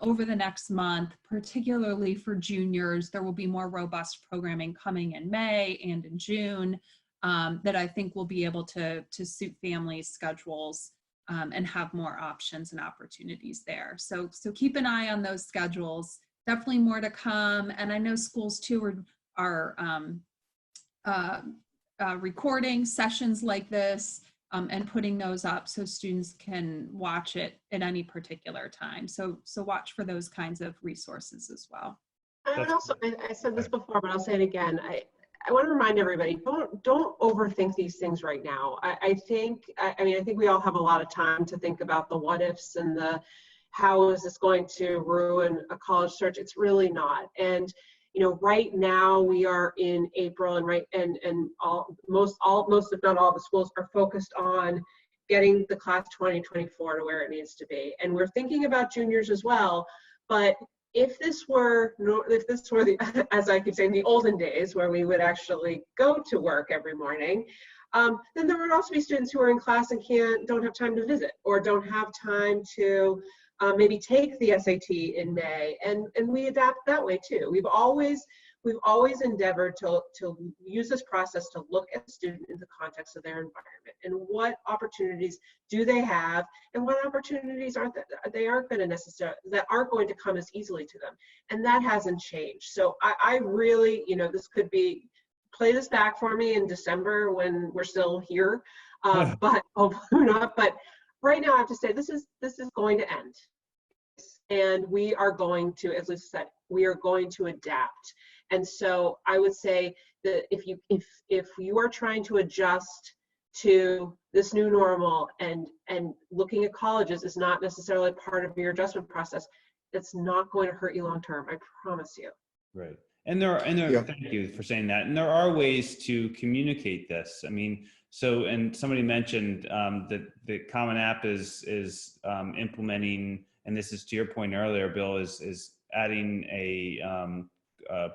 Over the next month, particularly for juniors, there will be more robust programming coming in May and in June that I think will be able to suit families' schedules and have more options and opportunities there. So keep an eye on those schedules. Definitely more to come. And I know schools too are recording sessions like this and putting those up so students can watch it at any particular time. So watch for those kinds of resources as well. I would also, I said this before, but I'll say it again. I want to remind everybody, don't overthink these things right now. I think we all have a lot of time to think about the what ifs and the how is this going to ruin a college search. It's really not. And right now we are in April, and most if not all the schools are focused on getting the class 2024 to where it needs to be. And we're thinking about juniors as well. But if this were the, as I keep saying, the olden days where we would actually go to work every morning, then there would also be students who are in class and don't have time to visit or don't have time to maybe take the SAT in May, and we adapt that way too. We've always endeavored to use this process to look at the student in the context of their environment and what opportunities do they have, and what opportunities aren't going to come as easily to them, and that hasn't changed. So I really, this could be, play this back for me in December when we're still here, but hopefully not. But right now, I have to say this is going to end, and we are going to, as Lisa said, we are going to adapt. And so I would say that if you are trying to adjust to this new normal and looking at colleges is not necessarily part of your adjustment process, it's not going to hurt you long term. I promise you. Right. And thank you for saying that. And there are ways to communicate this. I mean, and somebody mentioned that the Common App is implementing, and this is to your point earlier, Bill, is adding a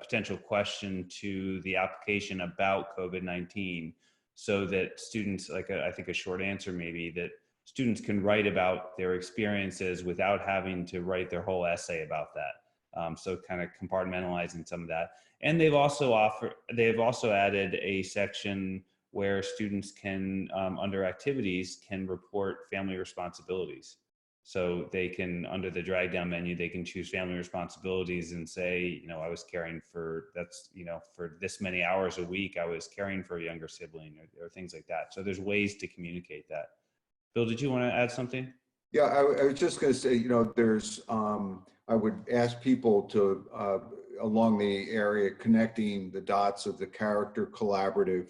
potential question to the application about COVID-19, so that students, I think a short answer maybe, that students can write about their experiences without having to write their whole essay about that. So kind of compartmentalizing some of that. And they've also added a section where students can, under activities, can report family responsibilities. So they can, under the drag down menu, they can choose family responsibilities and say, you know, I was caring for, that's, you know, for this many hours a week, I was caring for a younger sibling, or things like that. So there's ways to communicate that. Bill, did you want to add something? Yeah, I was just going to say, you know, there's, I would ask people to, along the area, connecting the dots of the character collaborative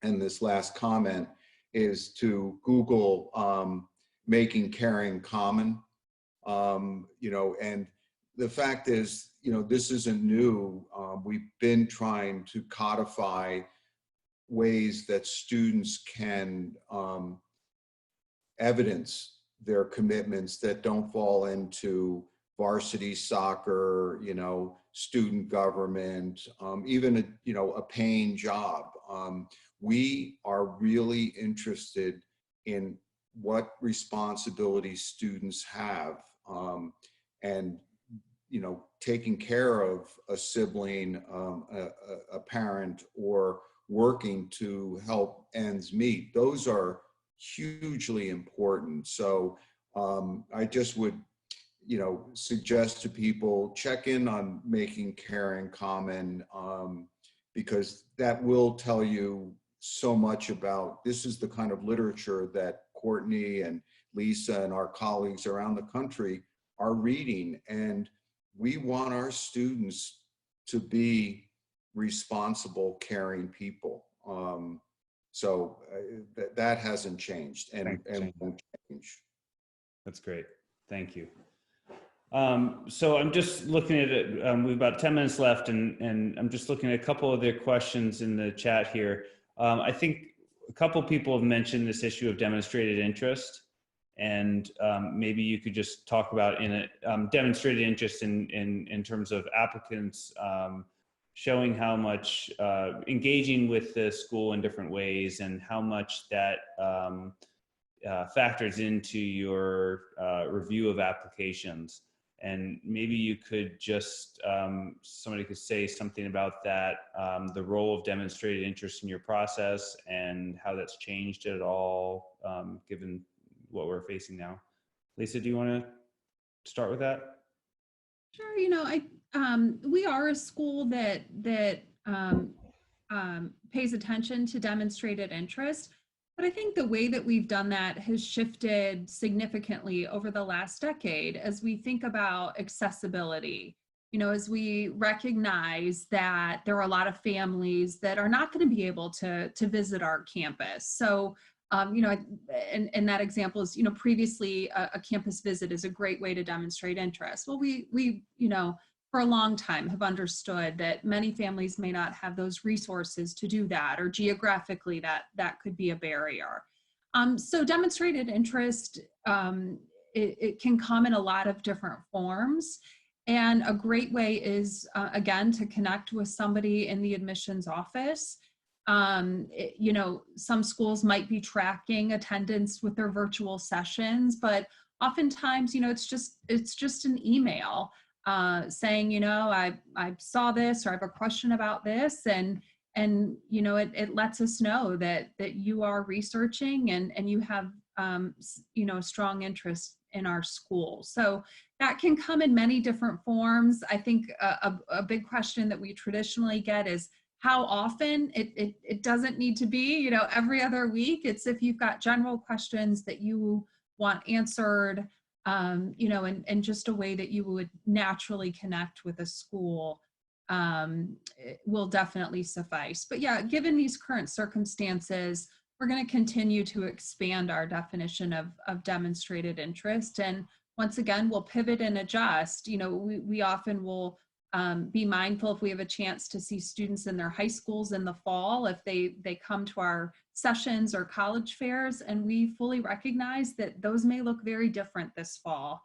and this last comment, is to Google making caring common. You know, and the fact is, you know, this isn't new. We've been trying to codify ways that students can evidence their commitments that don't fall into varsity soccer, you know, student government, even you know, a paying job. We are really interested in what responsibilities students have, and you know, taking care of a sibling, a parent, or working to help ends meet. Those are hugely important. So I just would, you know, suggest to people, check in on making caring common, because that will tell you so much about, this is the kind of literature that Courtney and Lisa and our colleagues around the country are reading. And we want our students to be responsible, caring people. So that hasn't changed, and won't change. That's great. Thank you. So I'm just looking at it. We've about 10 minutes left, and I'm just looking at a couple of their questions in the chat here. I think a couple people have mentioned this issue of demonstrated interest, and maybe you could just talk about demonstrated interest in terms of applicants showing how much engaging with the school in different ways, and how much that factors into your review of applications. And maybe you could just, somebody could say something about that, the role of demonstrated interest in your process and how that's changed at all, given what we're facing now. Lisa, do you want to start with that? Sure. You know, we are a school that pays attention to demonstrated interest, but I think the way that we've done that has shifted significantly over the last decade as we think about accessibility. You know, as we recognize that there are a lot of families that are not going to be able to visit our campus. So, you know, and that example is, you know, previously a campus visit is a great way to demonstrate interest. Well, we you know, for a long time have understood that many families may not have those resources to do that, or geographically that could be a barrier. So demonstrated interest, it can come in a lot of different forms. And a great way is, again, to connect with somebody in the admissions office. You know, some schools might be tracking attendance with their virtual sessions, but oftentimes, you know, it's just an email saying, you know, I saw this, or I have a question about this, and you know, it lets us know that you are researching and you have you know, a strong interest in our school. So that can come in many different forms. I think a big question that we traditionally get is how often. It doesn't need to be, you know, every other week. It's if you've got general questions that you want answered, you know, and just a way that you would naturally connect with a school will definitely suffice. But yeah, given these current circumstances, we're going to continue to expand our definition of demonstrated interest. And once again, we'll pivot and adjust. You know, we often will be mindful if we have a chance to see students in their high schools in the fall, if they come to our sessions or college fairs, and we fully recognize that those may look very different this fall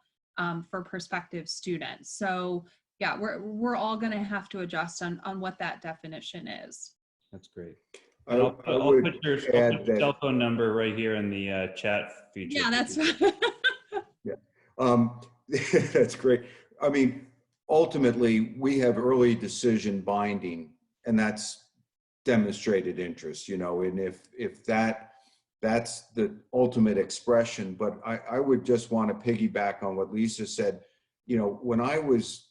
for prospective students. So yeah, we're all going to have to adjust on what that definition is. That's great. And I'll would put your add that, cell phone number right here in the chat feature. Yeah, that's yeah, that's great. I mean, ultimately, we have early decision binding, and that's demonstrated interest, you know, and if that's the ultimate expression. But I would just want to piggyback on what Lisa said. You know, when I was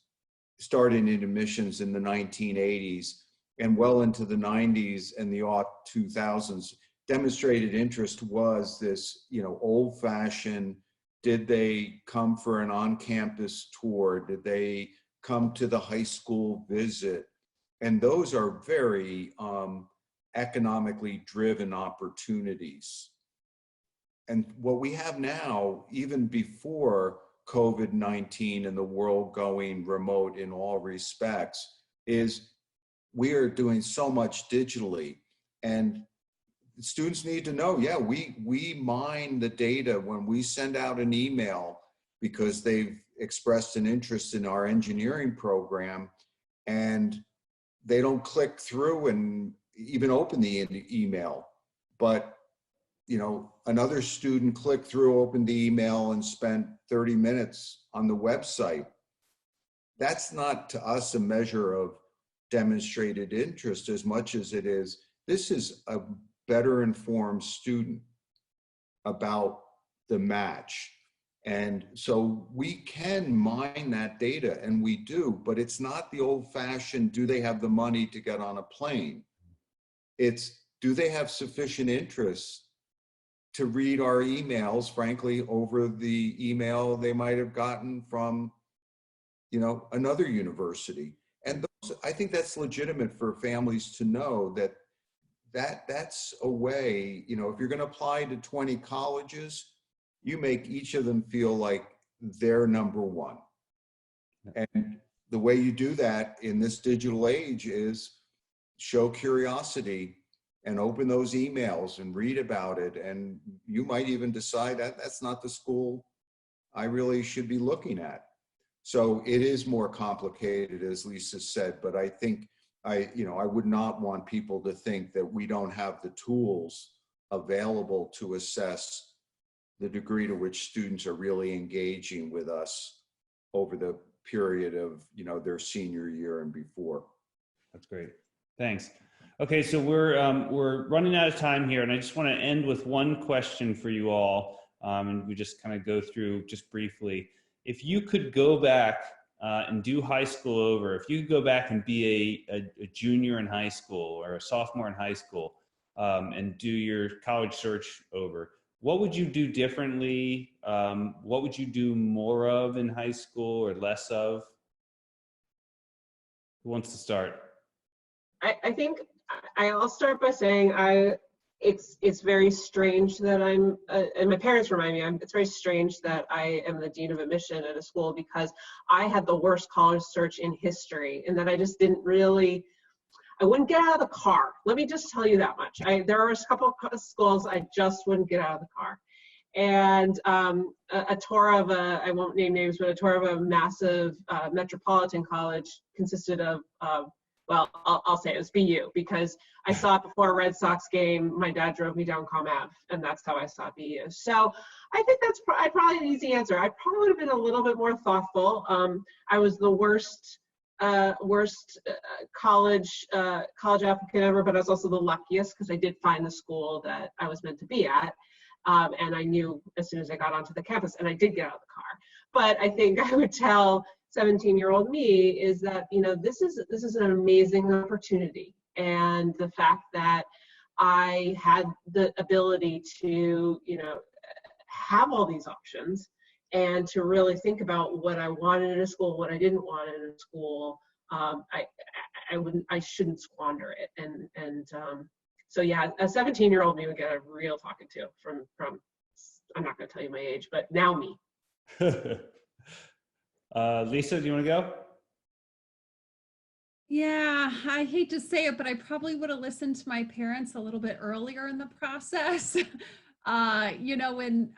starting in admissions in the 1980s and well into the 90s and the 2000s, demonstrated interest was this, you know, old-fashioned, did they come for an on-campus tour? Did they come to the high school visit? And those are very economically driven opportunities. And what we have now, even before COVID-19 and the world going remote in all respects, is we are doing so much digitally. And students need to know, yeah, we mine the data when we send out an email because they've expressed an interest in our engineering program, and they don't click through and even open the email. But, you know, another student clicked through, opened the email, and spent 30 minutes on the website. That's not to us a measure of demonstrated interest as much as it is, this is a better informed student about the match. And so we can mine that data, and we do, but it's not the old-fashioned, do they have the money to get on a plane? It's, do they have sufficient interest to read our emails, frankly, over the email they might have gotten from, you know, another university. And those, I think that's legitimate for families to know that's a way, you know, if you're going to apply to 20 colleges, you make each of them feel like they're number one. And the way you do that in this digital age is show curiosity and open those emails and read about it. And you might even decide that that's not the school I really should be looking at. So it is more complicated, as Lisa said, but I think I would not want people to think that we don't have the tools available to assess the degree to which students are really engaging with us over the period of, you know, their senior year and before. That's great. Thanks. Okay, so we're running out of time here, and I just want to end with one question for you all, and we just kind of go through just briefly. If you could go back and do high school over, if you could go back and be a junior in high school or a sophomore in high school and do your college search over, what would you do differently? What would you do more of in high school or less of? Who wants to start? I think I'll start by saying it's very strange that I'm, and my parents remind me, it's very strange that I am the dean of admission at a school because I had the worst college search in history, and that I just didn't really, I wouldn't get out of the car. Let me just tell you that much. There are a couple of schools I just wouldn't get out of the car. And a tour of I won't name names, but a tour of a massive metropolitan college consisted of, well, I'll say it was BU, because I saw it before a Red Sox game. My dad drove me down Com Ave, and that's how I saw BU. So I think that's probably an easy answer. I probably would have been a little bit more thoughtful. I was the worst college applicant ever, but I was also the luckiest because I did find the school that I was meant to be at. And I knew as soon as I got onto the campus, and I did get out of the car. But I think I would tell 17-year-old me is that, you know, this is an amazing opportunity. And the fact that I had the ability to, you know, have all these options and to really think about what I wanted in a school, what I didn't want in a school, I shouldn't squander it. And so yeah, a 17-year-old me would get a real talking to from I'm not going to tell you my age, but now me. Lisa, do you want to go? Yeah, I hate to say it, but I probably would have listened to my parents a little bit earlier in the process. You know, when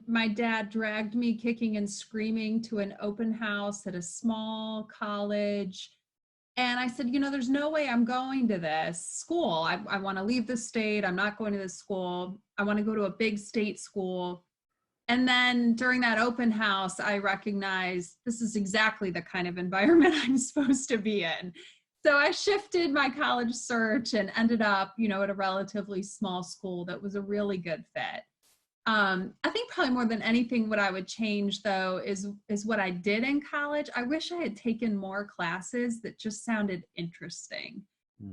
my dad dragged me kicking and screaming to an open house at a small college And I said, there's no way I'm going to this school. I want to leave the state. I'm not going to this school. I want to go to a big state school. And then during that open house, I recognized this is exactly the kind of environment I'm supposed to be in. So I shifted my college search and ended up, at a relatively small school that was a really good fit. I think probably more than anything, what I would change though is what I did in college. I wish I had taken more classes that just sounded interesting.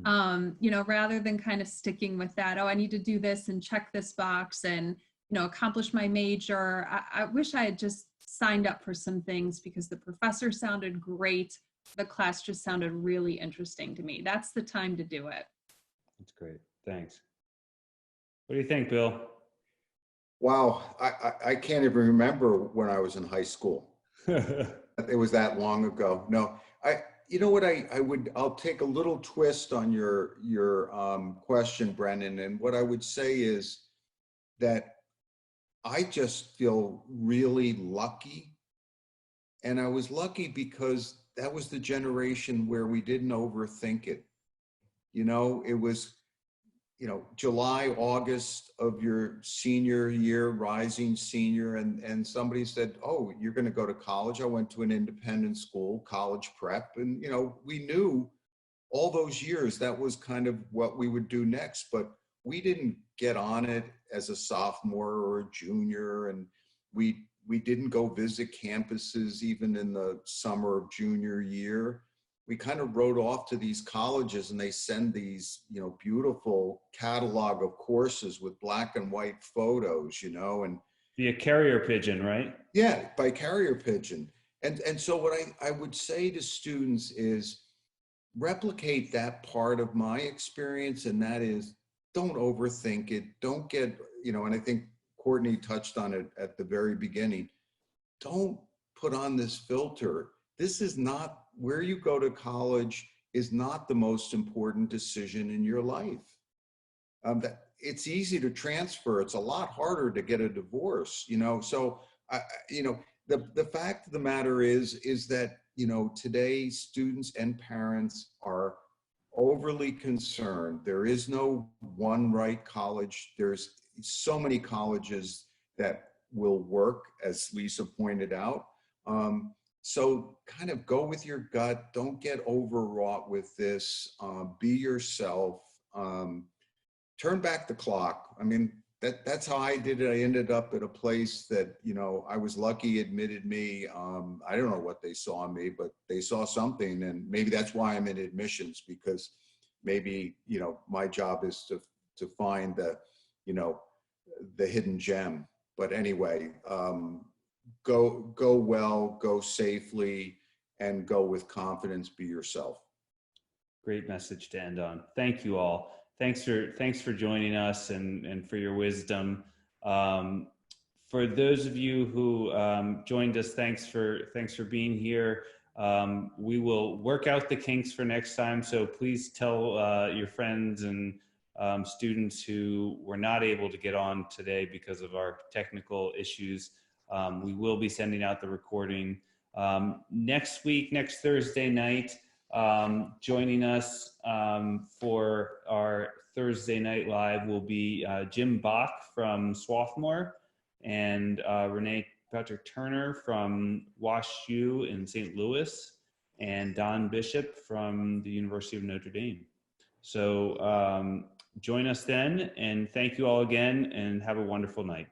Rather than kind of sticking with that, oh, I need to do this and check this box and, accomplish my major. I wish I had just signed up for some things because the professor sounded great. The class just sounded really interesting to me. That's the time to do it. That's great. Thanks. What do you think, Bill? Wow, I can't even remember when I was in high school. It was that long ago. No, you know what, I'll take a little twist on your question, Brennan. And what I would say is that I just feel really lucky. And I was lucky because that was the generation where we didn't overthink it. It was, July, August of your senior year, rising senior, and somebody said, oh, you're going to go to college. I went to an independent school, college prep. And, we knew all those years that was kind of what we would do next, but we didn't get on it as a sophomore or a junior. And we didn't go visit campuses even in the summer of junior year. We kind of wrote off to these colleges and they send these, beautiful catalog of courses with black and white photos, and via carrier pigeon, right? Yeah, by carrier pigeon. And so what I would say to students is replicate that part of my experience. And that is, don't overthink it. Don't get, and I think Courtney touched on it at the very beginning. Don't put on this filter. This is not, where you go to college is not the most important decision in your life. It's easy to transfer. It's a lot harder to get a divorce, So, the fact of the matter is that, today students and parents are overly concerned. There is no one right college. There's so many colleges that will work, as Lisa pointed out. So kind of go with your gut. Don't get overwrought with this. Be yourself. Turn back the clock. I mean, that's how I did it. I ended up at a place that, I was lucky, admitted me. I don't know what they saw in me, but they saw something. And maybe that's why I'm in admissions, because maybe, my job is to find the hidden gem. But anyway, go well, go safely, and go with confidence. Be yourself. Great message to end on. Thank you all. Thanks for joining us and for your wisdom. For those of you who joined us, thanks for being here. We will work out the kinks for next time. So please tell your friends and students who were not able to get on today because of our technical issues. We will be sending out the recording next week, next Thursday night. Joining us for our Thursday Night Live will be Jim Bach from Swarthmore and Renee Patrick Turner from Wash U in St. Louis and Don Bishop from the University of Notre Dame. So join us then, and thank you all again, and have a wonderful night.